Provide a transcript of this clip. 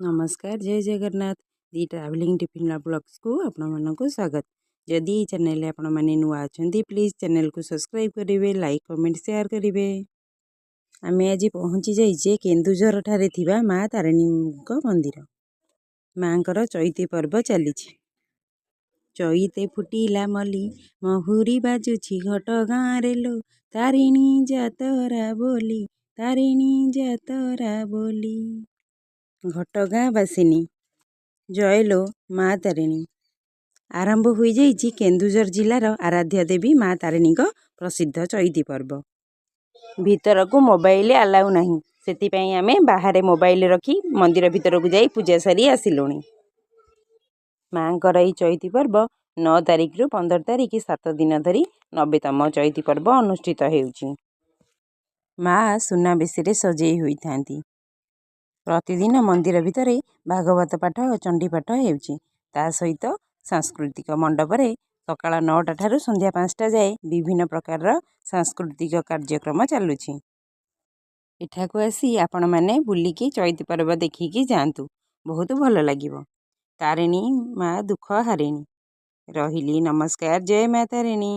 नमस्कार जय जगन्नाथ दी travelling tiffin blogs को आपण मानक स्वागत। जदि ये चैनल आपण मैंने नुआ अच्छा प्लीज चैनल को सब्सक्राइब करेंगे, लाइक कमेंट शेयर करेंगे। आमे आज पहुँची जाइए केन्दुझर ठारे थिबा माँ तारिणी मंदिर। माँकर चैती पर्व चली चैते फुटिला मली महुरी बाजुछि घट गाँ रे लो तारिणी जातरा बोली तारिणी जातरा बोली। घटगाँ बासिनी जयलो माँ तारिणी आरंभ हो जाइछि केन्दुझर जिलार आराध्या देवी माँ तारिणी प्रसिद्ध चैती पर्व। भीतर को मोबाइल अलाउ नहीं, सेतिपई आमे बाहरे मोबाइल रखी मंदिर भीतर को जाई पूजा सारी आसिलुणी। माँकर ई चैती पर्व 9 तारिख रु 15 तारिख 7 दिन धरी 90तम चैती पर्व अनुष्ठित हेउछि। माँ सुनाबेशरे सजेई होई थांती। प्रतिदिन मंदिर भितर भागवत पाठ और चंडी पाठ हेउछि। ता सहित सांस्कृतिक मंडप रे सकाळ 9टा ठारू संध्या 5टा जाए विभिन्न प्रकार सांस्कृतिक कार्यक्रम चलुछि। एठाकू आसी आपण माने बुलिकी चैती पर्व देखिकी जांतु, बहुत भल लागिवो। तारिणी माँ दुख हारिणी। रहिली नमस्कार जय माँ तारिणी।